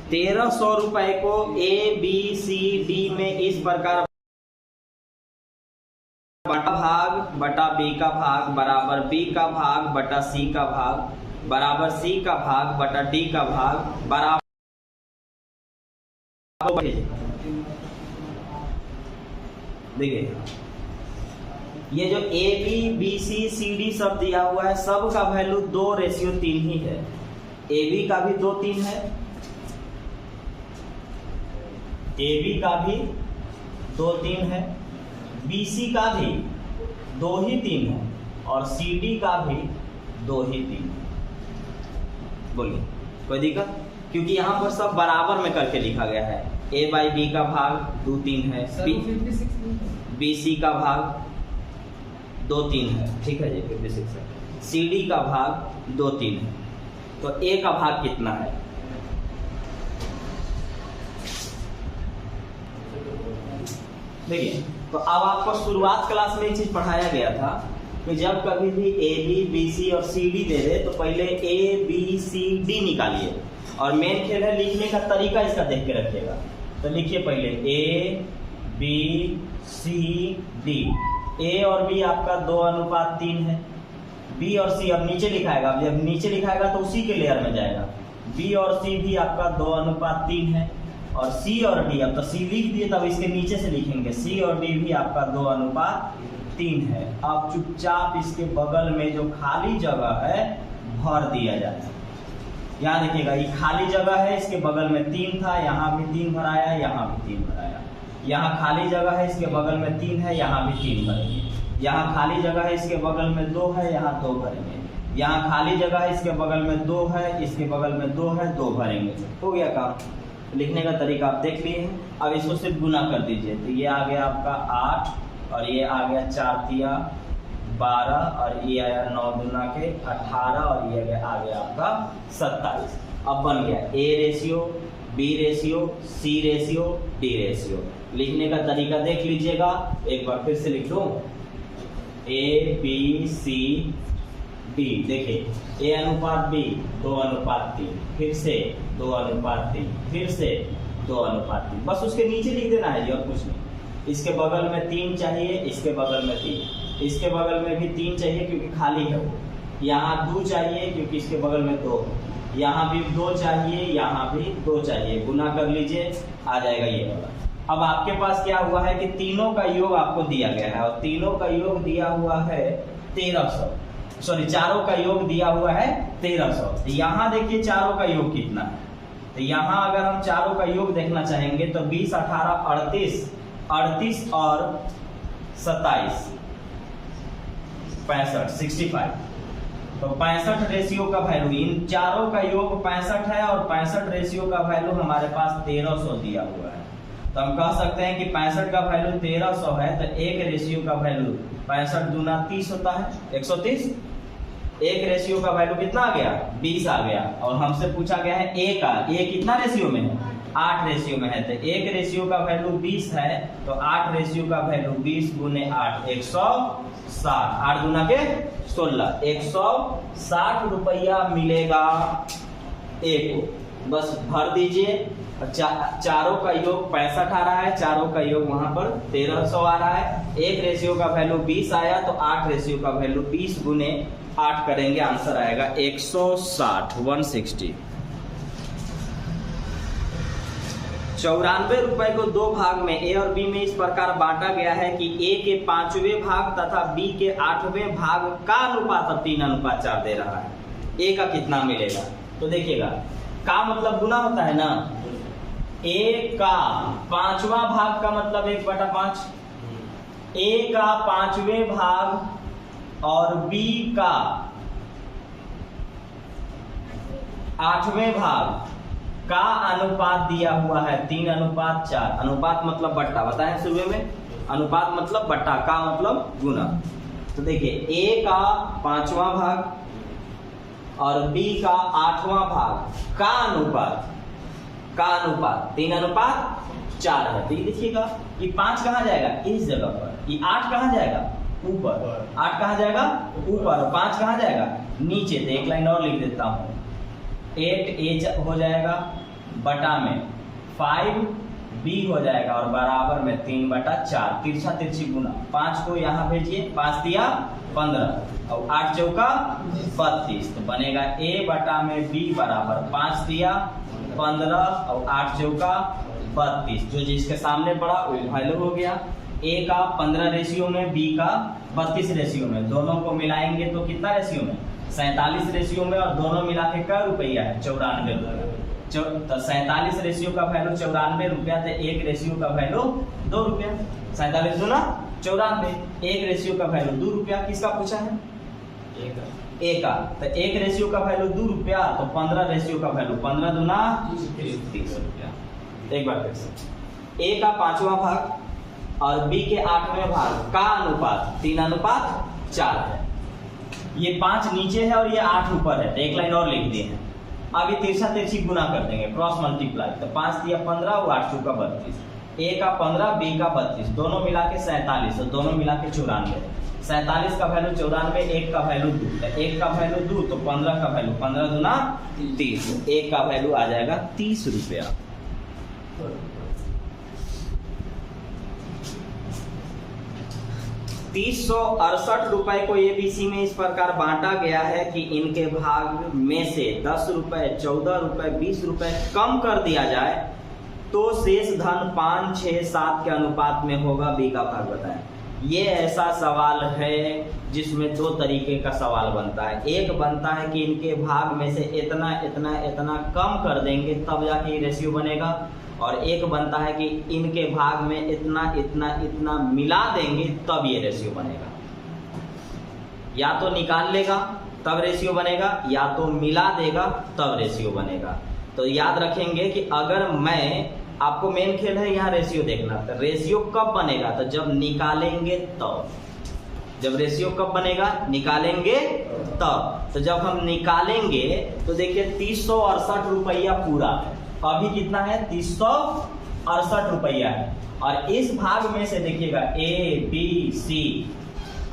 1300 रुपए को A B C D में इस प्रकार बटा भाग बटा बी का भाग बराबर बी का भाग बटा सी का भाग बराबर सी का भाग बटा डी का भाग बराबर। देखिए ये जो A B B C C D सब दिया हुआ है, सब का वैल्यू 2:3 ही है। ए बी का भी 2:3 है, ए बी का भी 2:3 है, बी सी का भी 2:3 है और सी डी का भी 2:3 है। बोलिए कोई दिक्कत? क्योंकि यहाँ पर सब बराबर में करके लिखा गया है। ए बाई बी का भाग 2:3 है, बी सी का भाग 2:3 है, ठीक है जी 56 है, सी डी का भाग 2:3 है। तो ए का भाग कितना है? देखिए तो अब आपको शुरुआत क्लास में एक चीज पढ़ाया गया था कि जब कभी भी ए बी बी सी और सी डी दे दे तो पहले ए बी सी डी निकालिए और मेन खेल है लिखने का तरीका इसका देख के रखिएगा। तो लिखिए पहले ए बी सी डी, ए और बी आपका 2:3 है, बी और सी अब नीचे लिखाएगा, जब नीचे लिखाएगा तो उसी के लेयर में जाएगा। बी और सी भी आपका 2:3 है और सी और डी, अब तो सी लिख दिए तब इसके नीचे से लिखेंगे, सी और डी भी आपका 2:3 है। अब चुपचाप इसके बगल में जो खाली जगह है भर दिया जाए। यहाँ देखिएगा ये खाली जगह है, इसके बगल में 3 था, यहाँ भी 3 भराया, यहाँ भी 3 भराया। यहाँ खाली जगह है, इसके बगल में 3 है, यहाँ भी 3 भरेंगे। यहाँ खाली जगह है, इसके बगल में 2 है, यहाँ 2 भरेंगे। यहाँ खाली जगह है, इसके बगल में 2 है, इसके बगल में 2 है, 2 भरेंगे। हो गया काम। लिखने का तरीका आप देख लिए हैं। अब इसको सिर्फ गुना कर दीजिए। तो ये आ गया आपका 8 और ये आ गया 4×3 12 और ये आया 9×2 के 18 और ये आ गया आपका 27। अब बन गया A ratio, B ratio, C ratio, D ratio. लिखने का तरीका देख लीजिएगा, एक बार फिर से लिख दो। ए बी सी डी, देखिए ए अनुपात बी 2:3, फिर से 2:3, फिर से 2:3। बस उसके नीचे लिख देना है जी और कुछ नहीं। इसके बगल में 3 चाहिए, इसके बगल में 3, इसके बगल में भी 3 चाहिए क्योंकि खाली है वो। यहाँ 2 चाहिए क्योंकि इसके बगल में 2, यहाँ भी 2 चाहिए, यहाँ भी 2 चाहिए। गुना कर लीजिए, आ जाएगा ये वाला। अब आपके पास क्या हुआ है कि तीनों का योग आपको दिया गया है और तीनों का योग दिया हुआ है 1300, सॉरी चारों का योग दिया हुआ है 1300। यहाँ देखिए चारों का योग कितना है। तो यहाँ अगर हम चारों का योग देखना चाहेंगे तो 20, 18, 38, 38 और 27, 65, 65। तो 65 रेशियो का वैल्यू, इन चारों का योग 65 है और 65 रेशियो का वैल्यू हमारे पास 1300 दिया हुआ है। तो हम कह सकते हैं कि 65 का वैल्यू 1300 है तो एक रेशियो का वैल्यू 65 दूना 30 होता है, 130। एक रेशियो का वैल्यू कितना आ गया? 20 आ गया। और हमसे पूछा गया है ए का, ए कितना रेशियो में है? 8 रेशियो में है। तो एक रेशियो का वैल्यू 20 है तो 8 रेशियो का वैल्यू 20 गुने 8, 160। 8 गुना के 16, 160 रुपया मिलेगा ए को। बस भर दीजिए। चारों का योग 65 आ रहा है, चारों का योग वहां पर 1300 आ रहा है। एक रेशियो का वैल्यू 20 आया तो 8 रेशियो का वैल्यू 20 गुने 8 करेंगे, आंसर आएगा 160, 160। 94 रुपए को 2 भाग में ए और बी में इस प्रकार बांटा गया है कि ए के 5वें भाग तथा बी के 8वें भाग का अनुपात अब 3:4 दे रहा है। ए का कितना मिलेगा? तो देखिएगा, का मतलब गुना होता है ना। ए का 5वां भाग का मतलब 1/5, ए का 5वें भाग और बी का 8वें भाग का अनुपात दिया हुआ है 3:4। अनुपात मतलब बट्टा, बताएं शुरू में। अनुपात मतलब बट्टा, का मतलब गुना। तो देखिए ए का 5वां भाग और बी का 8वां भाग का अनुपात, का अनुपात 3:4 है। तो ये देखिएगा ये 5 कहाँ जाएगा? इस जगह पर। ये 8 कहाँ जाएगा? ऊपर। 8 कहाँ जाएगा? ऊपर। 5 कहाँ जाएगा? नीचे। तो एक लाइन और लिख देता हूँ, 8 ए हो जाएगा, बटा में 5b हो जाएगा और बराबर में 3/4, तिरछा तिरछी गुना, 5 को यहाँ भेजिए, 5 दिया 15 और 8 चौका 32, तो बनेगा a बटा में b बराबर 5 दिया 15 और 8 चौका 32, जो जिसके सामने पड़ा वो वैल्यू हो गया। a का 15 रेशियो में, b का 32 रेशियो में, दोनों को मिलाएंगे तो कितना रेशियो में, 47 रेशियो में, और दोनों मिला के क्या रुपया है, 94 रुपया। तो 47 रेशियो का वैल्यू 94 रुपया, तो एक रेशियो का वैल्यू 2 रुपया, 47 दूना 94, एक रेशियो का वैल्यू 2 रुपया। किसका पूछा है, ए का, तो एक रेशियो का वैल्यू 2 रुपया, तो 15 रेशियो का वैल्यू 15 दूना 30 रुपया। एक बार फिर से, ए का 5वां भाग और बी के 8वें भाग का अनुपात 3:4 है। ये 5 नीचे है और ये 8 ऊपर है, तो एक लाइन और लिख दिए हैं। अब ये तिरछा तिरछी गुना कर देंगे, क्रॉस मल्टीप्लाई, तो 5 दिया 15 और 8 चौका 32, ए का 15 बी का 32, दोनों मिला के 47, तो दोनों मिला के 94, 47 का वैल्यू 94, एक का वैल्यू 2, तो एक का वैल्यू 2 तो 15 का वैल्यू 15 दूना 30, एक का वैल्यू आ जाएगा 30 रुपया। ₹368 को एबीसी में इस प्रकार बांटा गया है कि इनके भाग में से 10 रुपए, 14 रुपए, 20 रुपए कम कर दिया जाए तो शेष धन 5, 6, 7 के अनुपात में होगा। बी का भाग बताएं। ये ऐसा सवाल है जिसमें 2 तरीके का सवाल बनता है। एक बनता है कि इनके भाग में से इतना इतना इतना कम कर देंगे तब जाके ये रेशियो बनेगा, और एक बनता है कि इनके भाग में इतना इतना इतना मिला देंगे तब ये रेशियो बनेगा। या तो निकाल लेगा तब रेशियो बनेगा, या तो मिला देगा तब रेशियो बनेगा। तो याद रखेंगे कि अगर मैं, आपको मेन खेल है यहाँ रेशियो देखना, तो रेशियो कब बनेगा, तो जब निकालेंगे तब। जब रेशियो कब बनेगा, निकालेंगे तब। तो जब हम निकालेंगे तो देखिए 368 रुपया पूरा है, अभी कितना है 368 रुपया है, और इस भाग में से देखिएगा ए बी सी,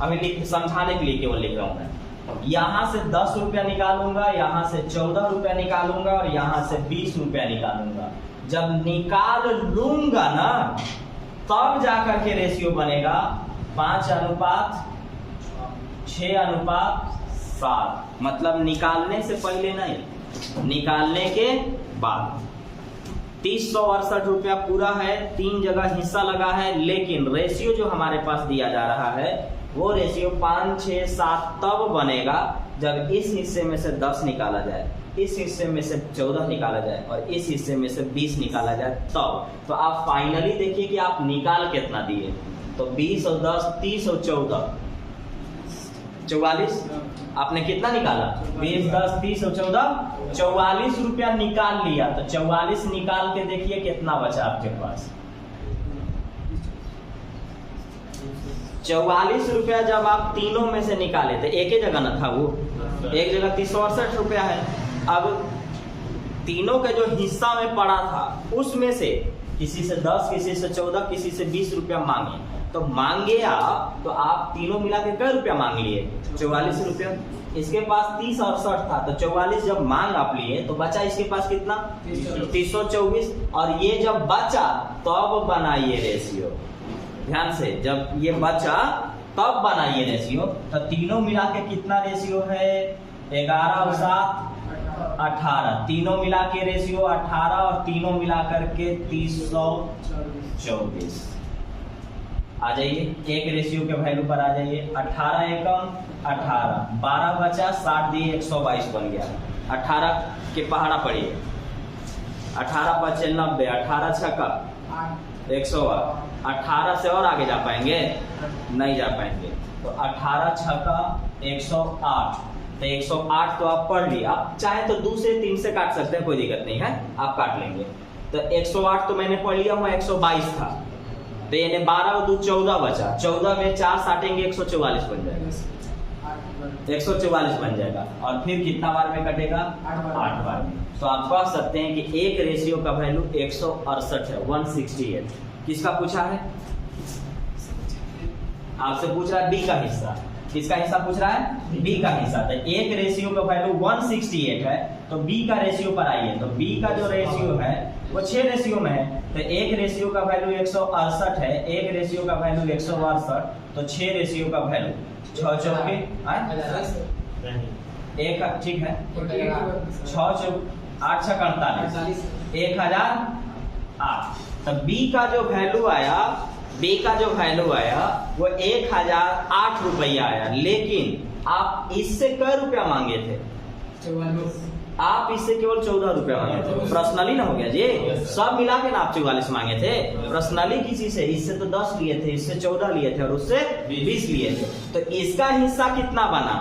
अभी समझाने के लिए केवल लिख रहा हूं मैं, यहाँ से 10 रुपया निकालूंगा, यहाँ से 14 रुपया निकालूंगा और यहाँ से 20 रुपया निकालूंगा। जब निकाल लूंगा ना तब जाकर के रेशियो बनेगा 5:6:7, मतलब निकालने से पहले नहीं, निकालने के बाद। 368 रुपया पूरा है, 3 जगह हिस्सा लगा है, लेकिन रेशियो जो हमारे पास दिया जा रहा है वो रेशियो 5, 6, 7 तब बनेगा जब इस हिस्से में से 10 निकाला जाए, इस हिस्से में से 14 निकाला जाए और इस हिस्से में से 20 निकाला जाए तब। तो आप फाइनली देखिए कि आप निकाल कितना दिए, तो 20 और 10 30 और 14 44, आपने कितना निकाला, 20, 10, 30 और 14 44 रुपया निकाल लिया। तो 44 निकाल के देखिए कितना बचा आपके पास। 44 रुपया जब आप तीनों में से निकाले थे, एक ही जगह ना था वो, एक जगह 368 रुपया है। अब तीनों के जो हिस्सा में पड़ा था उसमें से किसी से 10, किसी से 14, किसी से 20 रुपया मांगे, तो मांगे आप, तो आप तीनों मिला के क्या रुपया मांग लिए, 44 रुपया। इसके पास 368 था, तो 44 जब मांग आप लिए तो बचा इसके पास कितना, 324, और ये जब बचा तब बनाइए रेशियो। ध्यान से, जब ये बचा तब बनाइए रेशियो। तो तीनों मिला के कितना रेशियो है, 11 और 7 18, तीनों मिला के रेशियो 18 और तीनों मिला करके 324। आ जाइए एक रेशियो के वैल्यू पर आ जाइए, 18 एकम 18, 12 बचा, 60 दिए 122 बन गया। 18 के पहाड़ा पड़िए, 18 बचे 90, 18 छक्का 108, 18 से और आगे जा पाएंगे, नहीं जा पाएंगे। तो 18 छक्का 108, तो 108 तो आप पढ़ लिया, आप चाहे तो 2 से 3 से काट सकते हैं, कोई दिक्कत नहीं है, आप काट लेंगे। तो 108 तो मैंने पढ़ लिया, वहाँ 122 था, तो यानी 12 और 2 14 बचा, 14 में 4 साटेंगे 144 बन जाएगा, 144 बन जाएगा। और फिर कितना बार में कटेगा, 8 बार में। तो आप कह सकते हैं कि एक रेशियो का वैल्यू 168 है, 168। किसका पूछा है, आपसे पूछ रहा है बी का हिस्सा, किसका हिस्सा पूछ रहा है? बी का हिस्सा। तो एक रेशियो का वैल्यू 168 है, तो बी का रेशियो पर आइए। तो बी का जो रेशियो है वो 6 रेशियो में है। तो एक रेशियो का वैल्यू 168 है, एक रेशियो का वैल्यू 168, तो 6 रेशियो का वैल्यू 6 चौके एक, ठीक है, 6 चौक 8 6 48, 1008। तो बी का जो वैल्यू आया, बी का जो वैल्यू आया वो 1008 रुपया आया। लेकिन आप इससे कै रुपया मांगे थे? आप इससे केवल 14 रुपया मांगे थे। पर्सनली ना हो गया जी, सब मिला के ना आप 44 मांगे थे। पर्सनली किसी से, इससे तो 10 लिए थे, इससे 14 लिए थे और उससे 20 लिए थे। तो इसका हिस्सा कितना बना?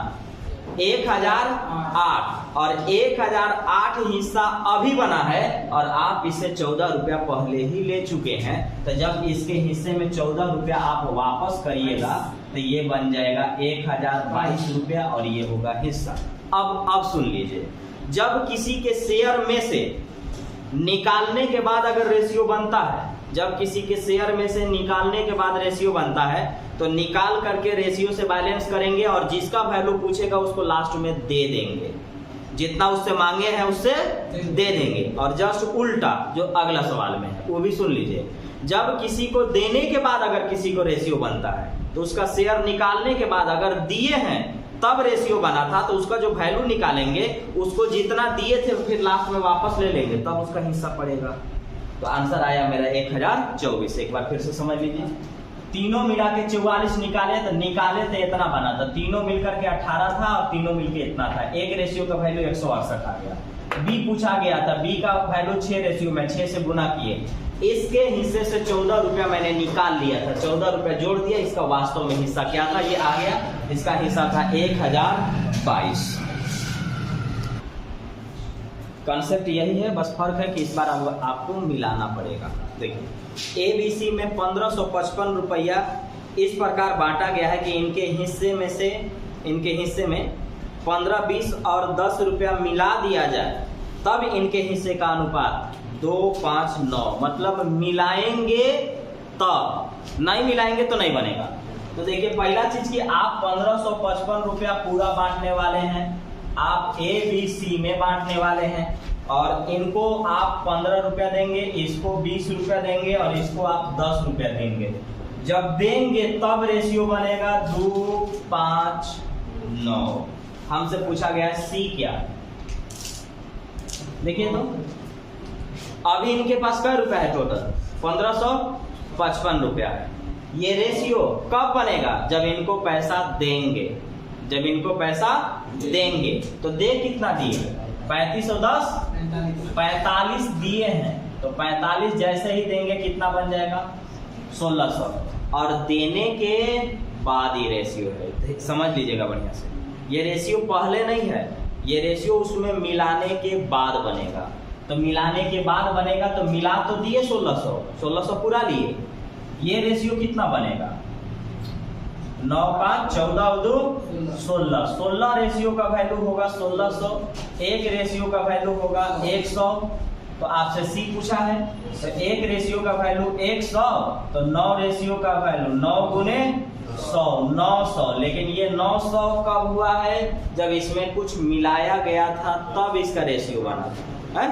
1008, और 1008 हिस्सा अभी बना है और आप इससे 14 रुपया पहले ही ले चुके हैं। तो जब इसके हिस्से में 14 रुपया आप वापस करिएगा तो ये बन जाएगा 1022 रुपया और ये होगा हिस्सा। अब सुन लीजिए, जब किसी के शेयर में से निकालने के बाद अगर रेशियो बनता है, जब किसी के शेयर में से निकालने के बाद रेशियो बनता है तो निकाल करके रेशियो से बैलेंस करेंगे और जिसका वैल्यू पूछेगा उसको लास्ट में दे देंगे, जितना उससे मांगे हैं उससे दे देंगे। और जस्ट उल्टा जो अगला सवाल में है वो भी सुन लीजिए, जब किसी को देने के बाद अगर किसी को रेशियो बनता है तो उसका शेयर निकालने के बाद अगर दिए हैं तब रेशियो बना था तो उसका जो वैल्यू निकालेंगे उसको जितना दिए थे फिर लास्ट में वापस ले लेंगे, तब उसका हिस्सा पड़ेगा। तो आंसर आया मेरा 1024। एक बार फिर से समझ लीजिए, तीनों मिला के 44 निकाले तो इतना बना था, तीनों मिलकर के 18 था और तीनों मिलके इतना था। एक रेशियो का वैल्यू 168 आ गया। बी पूछा गया था, बी का वैल्यू 6 रेशियो में 6 से गुना किए, इसके हिस्से से 14 रुपया मैंने निकाल लिया था, 14 रुपया जोड़ दिया, इसका वास्तव में हिस्सा क्या था ये आ गया, इसका हिस्सा था 1022। कॉन्सेप्ट यही है, बस फर्क है कि इस बार आपको मिलाना पड़ेगा। देखिए एबीसी में 1555 रुपया इस प्रकार बांटा गया है कि इनके हिस्से में 15, 20 और 10 रुपया मिला दिया जाए तब इनके हिस्से का अनुपात 2, 5, 9, मतलब मिलाएंगे तब, नहीं मिलाएंगे तो नहीं बनेगा। तो देखिए पहला चीज कि आप 1555 रुपया पूरा बांटने वाले हैं, आप ए बी सी में बांटने वाले हैं और इनको आप 15 रुपया देंगे, इसको 20 रुपया देंगे और इसको आप 10 रुपया देंगे। जब देंगे तब रेशियो बनेगा 2, 5, 9। हमसे पूछा गया है सी क्या, देखिए तो अभी इनके पास क्या रुपया है टोटल 1555 रुपया है। ये रेशियो कब बनेगा? जब इनको पैसा देंगे, जब इनको पैसा देंगे। तो दे कितना दिए? 35 और 10 45 दिए हैं, तो 45 जैसे ही देंगे कितना बन जाएगा 1600। और देने के बाद ये रेशियो है, समझ लीजिएगा बढ़िया से, ये रेशियो पहले नहीं है, ये रेशियो उसमें मिलाने के बाद बनेगा। तो मिलाने के बाद बनेगा तो मिला तो दिए 1600 पूरा लिए, ये रेशियो कितना बनेगा 9, 5, 14, 2, 16, 16 रेशियो का वैल्यू होगा 1600, एक रेशियो का वैल्यू होगा 100। तो आपसे सी पूछा है तो एक रेशियो का वैल्यू 100, तो 9 रेशियो का वैल्यू 9 गुने 100, 900। लेकिन ये 900 कब हुआ है? जब इसमें कुछ मिलाया गया था तब इसका रेशियो बना था, है?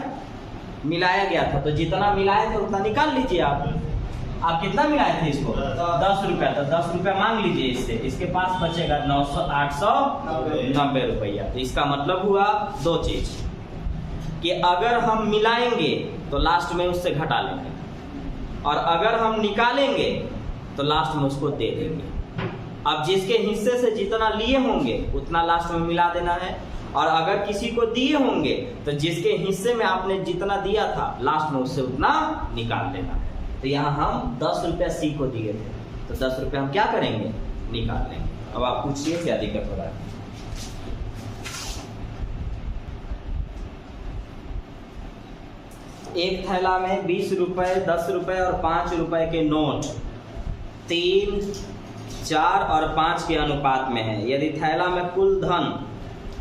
मिलाया गया था, तो जितना मिलाए थे उतना निकाल लीजिए। आप कितना मिलाए थे इसको 10 रुपया, तो 10 रुपया मांग लीजिए इससे, इसके पास बचेगा 890 रुपया। तो इसका मतलब हुआ दो चीज कि अगर हम मिलाएंगे तो लास्ट में उससे घटा लेंगे और अगर हम निकालेंगे तो लास्ट में उसको दे देंगे। अब जिसके हिस्से से जितना लिए होंगे उतना लास्ट में मिला देना है, और अगर किसी को दिए होंगे तो जिसके हिस्से में आपने जितना दिया था लास्ट में उससे उतना निकाल देना है। तो यहाँ हम 10 रुपया सी को दिए थे, तो 10 रुपया हम क्या करेंगे निकाल लेंगे। अब आप पूछिए क्या दिक्कत हो रहा है। एक थैला में 20 रुपए, 10 रुपए और 5 रुपए के नोट 3, 4 और 5 के अनुपात में है। यदि थैला में कुल धन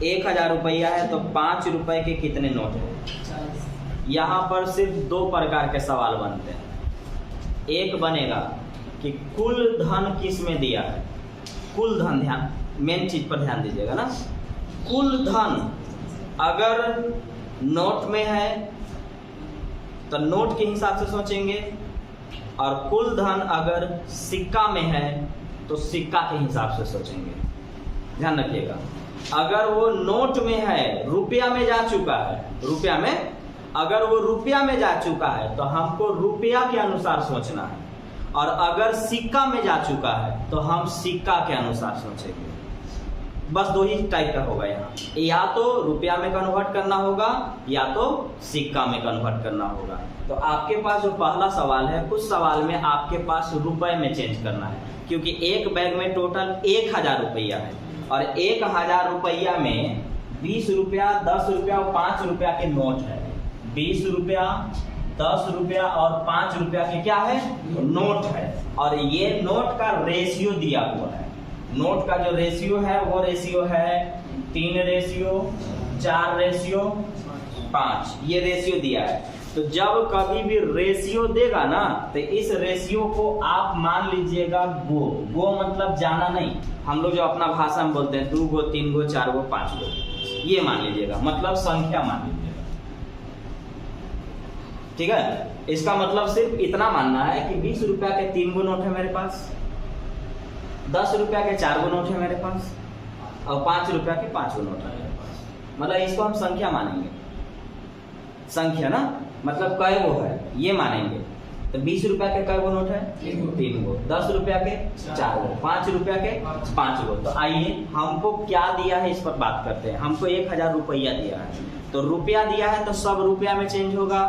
1000 रुपया है तो 5 रुपए के कितने नोट हैं? यहाँ पर सिर्फ 2 प्रकार के सवाल बनते हैं। एक बनेगा कि कुल धन किस में दिया है, कुल धन, ध्यान मेन चीज पर ध्यान दीजिएगा ना। कुल धन अगर नोट में है तो नोट के हिसाब से सोचेंगे, और कुल धन अगर सिक्का में है तो सिक्का के हिसाब से सोचेंगे। ध्यान रखिएगा, अगर वो नोट में है, रुपया में जा चुका है, रुपया में अगर वो रुपया में जा चुका है तो हमको रुपया के अनुसार सोचना है, और अगर सिक्का में जा चुका है तो हम सिक्का के अनुसार सोचेंगे। बस दो ही टाइप का होगा यहाँ, या तो रुपया में कन्वर्ट करना होगा या तो सिक्का में कन्वर्ट करना होगा। तो आपके पास जो पहला सवाल है, उस सवाल में आपके पास रुपए में चेंज करना है, क्योंकि एक बैग में टोटल 1000 रुपया है, और 1000 रुपया में 20 रुपया, 10 रुपया और 5 रुपया के नोट है। 20 रुपया, 10 रुपया और 5 रुपया के क्या है? नोट है। और ये नोट का रेशियो दिया हुआ है। नोट का जो रेशियो है वो रेशियो है 3:4:5, ये रेशियो दिया है। तो जब कभी भी रेशियो देगा ना, तो इस रेशियो को आप मान लीजिएगा गो। गो मतलब जाना नहीं, हम लोग जो अपना भाषा में बोलते हैं 2 गो, 3 गो, 4 गो, 5 गो, ये मान लीजिएगा, मतलब संख्या मान लीजिएगा। ठीक है, इसका मतलब सिर्फ इतना मानना है कि 20 रुपया के 3 गो नोट है मेरे पास, 10 रुपया के 4 गो नोट है मेरे पास, और 5 रुपया के 5 गो नोट है मेरे पास। मतलब इसको हम संख्या मानेंगे, संख्या ना, मतलब कै गो है ये मानेंगे। तो 20 रुपया के कै गो नोट है? 3 गो। 10 रुपया के 4 गो, 5 रुपया के 5 गो। तो आइए हमको क्या दिया है इस पर बात करते हैं। हमको 1000 रुपया दिया है, तो रुपया दिया है तो सब रुपया में चेंज होगा,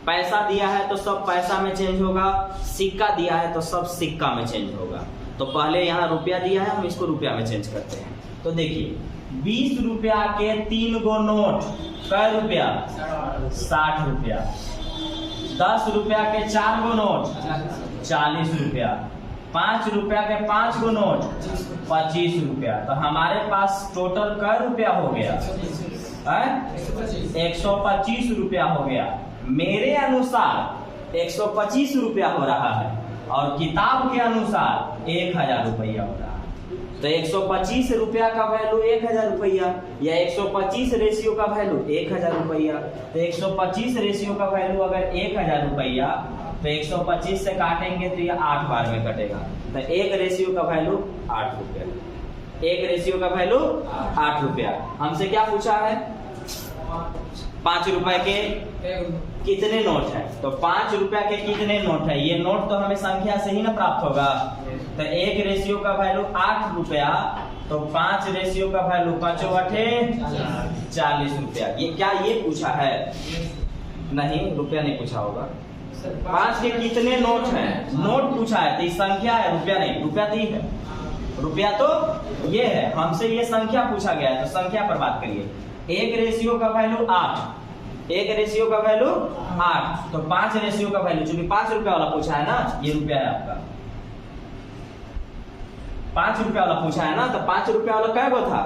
पैसा दिया है तो सब पैसा में चेंज होगा, सिक्का दिया है तो सब सिक्का में चेंज होगा। तो पहले यहाँ रुपया दिया है, हम इसको रुपया में चेंज करते हैं। तो देखिए 20 रुपया के 3 गो नोट कै रुपया? 60 रुपया। 10 रुपया के 4 गो नोट 40 रुपया। 5 रुपया के 5 गो नोट 25 रुपया। तो हमारे पास टोटल कै रुपया हो गया? 125 रुपया हो गया। मेरे अनुसार 125 रुपया हो रहा है, और किताब के अनुसार 1000 रुपया हो रहा है। तो 125 रुपया का वैल्यू 1000 रुपया, या 125 रेशियो का वैल्यू 1000 रुपया। तो 125 रेशियो का वैल्यू अगर 1000 रुपया, तो 125 से काटेंगे तो ये 8 बार में कटेगा। तो एक रेशियो का वैल्यू 8 रुपया, एक रेशियो का वैल्यू 8 रुपया। हमसे क्या पूछा है? 5 रुपए के कितने नोट है? तो 5 रुपया के कितने नोट है? ये नोट तो हमें संख्या से ही ना प्राप्त होगा। तो एक रेशियो का वैल्यू 8 रुपया, तो 5 रेशियो का वैल्यू 5 8 40 रुपया। ये क्या ये पूछा है? नहीं, रुपया नहीं पूछा होगा। 5 के कितने नोट है? नोट पूछा है, तो ये संख्या है, रुपया नहीं। रुपया तो है, रुपया तो ये है, हमसे ये संख्या पूछा गया है, तो संख्या पर बात करिए। एक रेशियो का वैल्यू 8, एक रेशियो का वैल्यू 8, तो 5 रेशियो का वैल्यू, चूंकि 5 रुपया वाला पूछा है ना, ये रुपया है आपका, 5 रुपया वाला पूछा है ना, तो 5 रुपया वाला कै गो था?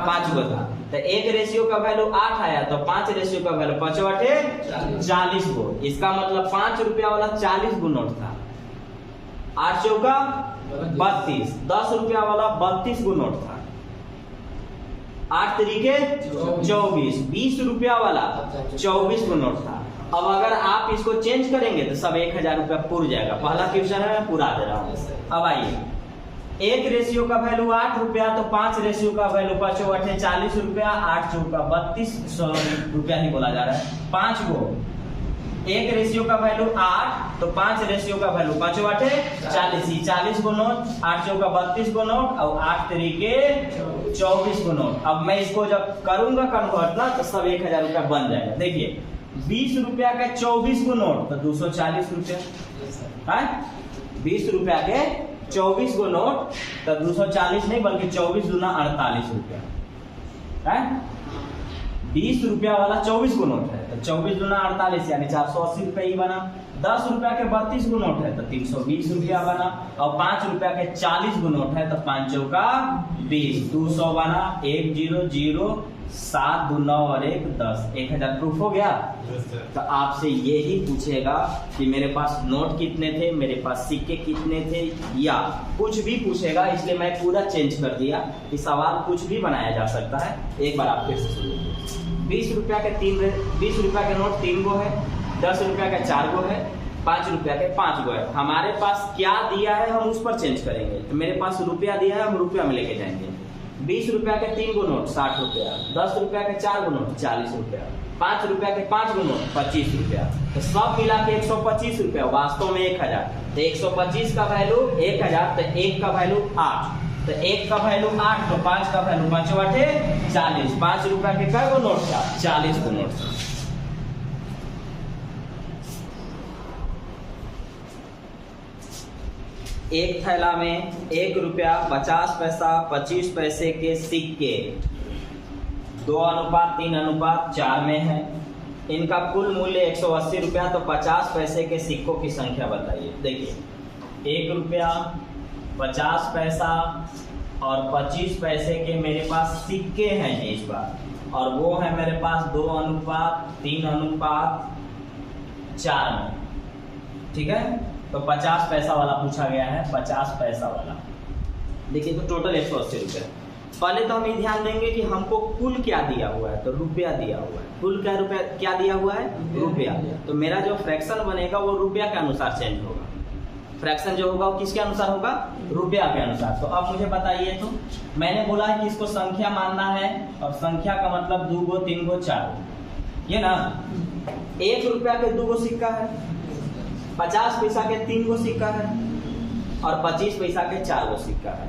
5 गो था। तो एक रेशियो का वैल्यू 8 आया, तो 5 रेशियो का वैल्यू 5 8 40 गो। इसका मतलब 5 रुपया वाला 40 गो नोट था। 8 चौका 32, 10 रुपया वाला 32 गो नोट था। 8 तरीके 24, 20 रुपया वाला 24 गो नोट था। अब अगर आप इसको चेंज करेंगे तो सब 1000 रुपया पूरा जाएगा। पहला क्वेश्चन है, मैं पूरा दे रहा हूँ। अब आइए, एक रेशियो का वैल्यू 8 रुपया, तो 5 रेशियो का वैल्यू 5 8 40 रुपया, 8 चौका 32 रुपया ही बोला जा रहा है। 5 गो, एक रेशियो का वैल्यू 8, तो 5 रेशियो का वैल्यू 5 8 40, 40 गो नोट, 8 चौका 32 गो नोट, और 8 तरीके 24 गो नोट। अब मैं इसको जब करूंगा कन्वर्ट ना, तो सब 1000 रुपया बन जाएगा। देखिए 20 रुपया के 24 गो नोट, तो 240 रुपया है। 20 रुपया के 24 गो नोट, तो 240 नहीं बल्कि 24 दूना 48 रुपया है। 20 रुपया वाला 24 गो नोट है, तो 24 दूना 48 यानी 480 रुपया ही बना। 10 रुपया के 32 गो नोट है, तो 320 रुपया बना। और 5 रुपया के 40 गो नोट है, तो 5 चौका 20, 200 बना, 1 0 0 7 2 9 और 1 10, 1000 प्रूफ हो गया। तो आपसे यही पूछेगा कि मेरे पास नोट कितने थे, मेरे पास सिक्के कितने थे, या कुछ भी पूछेगा। इसलिए मैं पूरा चेंज कर दिया कि सवाल कुछ भी बनाया जा सकता है। एक बार आप फिर से सुन लीजिए। 20 रुपया के नोट 3 गो है, 10 रुपया का 4 गो है, 5 रुपया के 5 गो है। हमारे पास क्या दिया है हम उस पर चेंज करेंगे। तो मेरे पास रुपया दिया है, हम रुपया में लेके जाएंगे। 20 रुपया के 3 गो नोट 60 रुपया, 10 रुपया के 4 गो नोट 40 रुपया, 5 रुपया के 5 गो नोट 25 रुपया। तो सब मिला के 125 रुपया, वास्तव में 1000। तो 125 का वैल्यू 1000, तो 1 का वैल्यू 8, तो 1 का वैल्यू 8, तो 5 का वैल्यू 5 8 40। 5 रुपया के कै गो नोट था? 40 गो नोट था। एक थैला में 1 रुपया 50 पैसा 25 पैसे के सिक्के 2:3:4 में है। इनका कुल मूल्य 180 रुपया। तो 50 पैसे के सिक्कों की संख्या बताइए। देखिए 1 रुपया 50 पैसा और 25 पैसे के मेरे पास सिक्के हैं जी इस बार, और वो है मेरे पास 2:3:4 में। ठीक है, तो 50 पैसा वाला पूछा गया है, 50 पैसा वाला। देखिए तो टोटल 180 रुपये। पहले तो हम ये ध्यान देंगे कि हमको कुल क्या दिया हुआ है। तो रुपया दिया हुआ है। कुल क्या रुपया क्या दिया हुआ है? रुपया। तो मेरा जो फ्रैक्शन बनेगा वो रुपया के अनुसार चेंज होगा। फ्रैक्शन जो होगा वो किसके अनुसार होगा? रुपया के अनुसार। तो अब मुझे बताइए, तो मैंने बोला है कि इसको संख्या मानना है, और संख्या का मतलब 2 गो 3 गो 4 गो, ये ना। 1 रुपया के 2 गो सिक्का है, 50 पैसा के 3 गो सिक्का है, और 25 पैसा के 4 गो सिक्का है।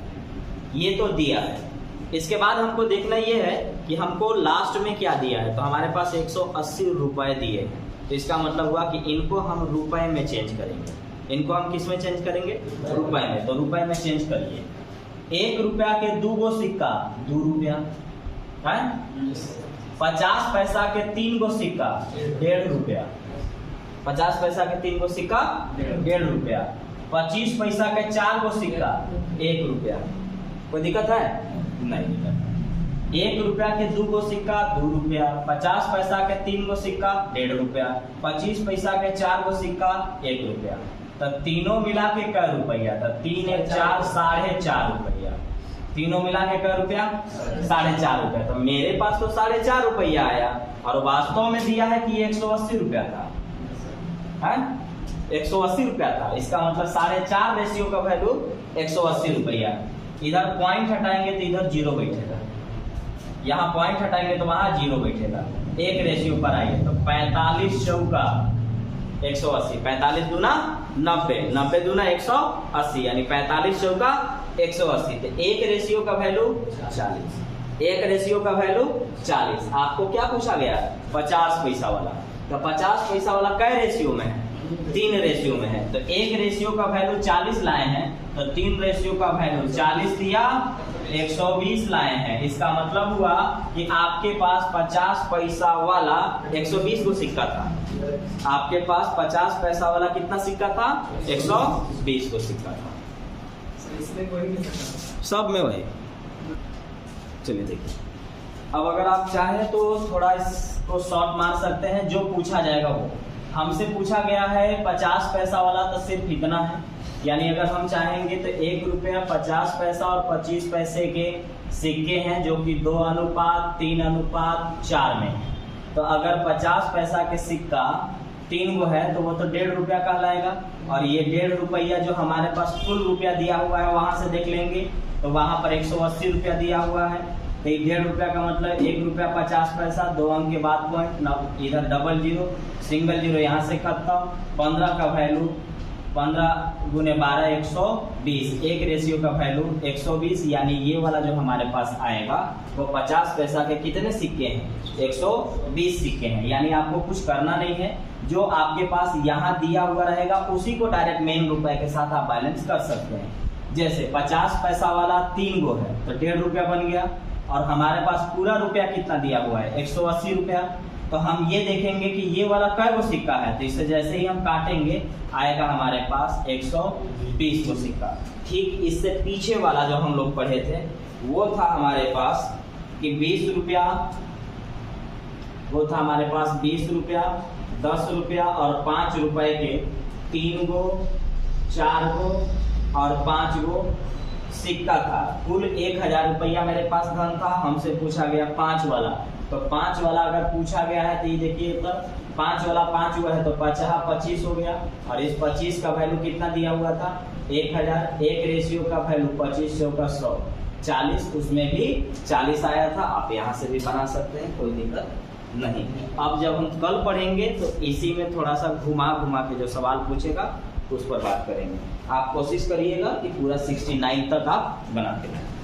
ये तो दिया है। इसके बाद हमको देखना ये है कि हमको लास्ट में क्या दिया है। तो हमारे पास 180 रुपए दिए हैं। तो इसका मतलब हुआ कि इनको हम रुपए में चेंज करेंगे। इनको हम किस में चेंज करेंगे? रुपए में। तो रुपए में चेंज करिए। 1 रुपया के 2 गो सिक्का 2 रुपया है। 50 पैसा के 3 गो सिक्का 1.5 रुपया। 50 पैसा के 3 गो सिक्का 1.5 रुपया। 25 पैसा के 4 गो सिक्का 1 रुपया। कोई दिक्कत है? नहीं दिक्कत। 1 रुपया के 2 गो सिक्का 2 रुपया। 50 पैसा के 3 गो सिक्का 1.5 रुपया। 25 पैसा के 4 गो सिक्का 1 रुपया। तो तीनों मिला के कै रुपया? तो 3 1 4 4.5 रुपया। तीनों मिला के कै रुपया? 4.5 रुपया। तो मेरे पास तो 4.5 रुपया आया, और वास्तव में दिया है कि 180 रुपया था, है 180 रुपया था। इसका मतलब 4.5 रेशियो का वैल्यू 180 रुपया। इधर पॉइंट हटाएंगे तो इधर 0 बैठेगा, यहाँ पॉइंट हटाएंगे तो वहां 0 बैठेगा। 1 रेशियो पर आइए तो 45 चौका 180, 45 दूना 90, 90 दूना 180, यानी 45 चौका 180। तो 1 रेशियो का वैल्यू 40, 1 रेशियो का वैल्यू 40। आपको क्या पूछा गया? 50 पैसा वाला। तो 50 पैसा वाला कै रेशियो में है? 3 रेशियो में है। तो 1 रेशियो का वैल्यू 40 लाए हैं, तो 3 रेशियो का वैल्यू 40 दिया 120 लाए हैं। इसका मतलब हुआ कि आपके पास 50 पैसा वाला 120 को सिक्का था। आपके पास 50 पैसा वाला कितना सिक्का था? 120 को सिक्का था। सब में वही। चलिए देखिए, अब अगर आप चाहें तो थोड़ा इसको शॉर्ट मार सकते हैं। जो पूछा जाएगा वो हमसे पूछा गया है 50 पैसा वाला, तो सिर्फ इतना है। यानी अगर हम चाहेंगे तो 1 रुपया 50 पैसा और 25 पैसे के सिक्के हैं, जो कि 2:3:4 में है। तो अगर 50 पैसा के सिक्का 3 गो है तो वो तो 1.5 रुपया कहलाएगा। और ये 1.5 रुपया जो हमारे पास कुल रुपया दिया हुआ है वहां से देख लेंगे, तो वहां पर 180 रुपया दिया हुआ है। तो 1.5 रुपया का मतलब 1 रुपया 50 पैसा, 2 अंक के बाद पॉइंट, इधर डबल जीरो, सिंगल जीरो यहाँ से खत्म। 15 का वैल्यू 15 गुने 12 120। 1 रेशियो का वैल्यू 120, यानी ये वाला जो हमारे पास आएगा वो 50 पैसा के कितने सिक्के हैं? 120 सिक्के हैं। यानी आपको कुछ करना नहीं है, जो आपके पास यहाँ दिया हुआ रहेगा उसी को डायरेक्ट मेन रुपए के साथ आप बैलेंस कर सकते हैं। जैसे 50 पैसा वाला 3 गो है तो 1.5 रुपया बन गया, और हमारे पास पूरा रुपया कितना दिया हुआ है? 180 रुपया। तो हम ये देखेंगे कि ये वाला कै गो सिक्का है, तो इसे जैसे ही हम काटेंगे आएगा हमारे पास 120 गो सिक्का। ठीक इससे पीछे वाला जो हम लोग पढ़े थे वो था हमारे पास कि 20 रुपया वो था हमारे पास 20 रुपया, 10 रुपया और 5 रुपए के 3 गो, 4 गो और 5 गो सिक्का था। कुल 1000 रुपया मेरे पास धन था। हमसे पूछा गया 5 वाला, तो 5 वाला अगर पूछा गया है तो ये देखिए, तो 5 वाला 5 हुआ है तो 25 हो गया। और इस 25 का वैल्यू कितना दिया हुआ था? 1000। एक रेशियो का वैल्यू 25 का 100, 40, उसमें भी 40 आया था। आप यहाँ से भी बना सकते हैं, कोई दिक्कत नहीं। अब जब हम कल पढ़ेंगे तो इसी में थोड़ा सा घुमा घुमा के जो सवाल पूछेगा उस पर बात करेंगे। आप कोशिश करिएगा कि पूरा 69 तक आप बनाते रहें।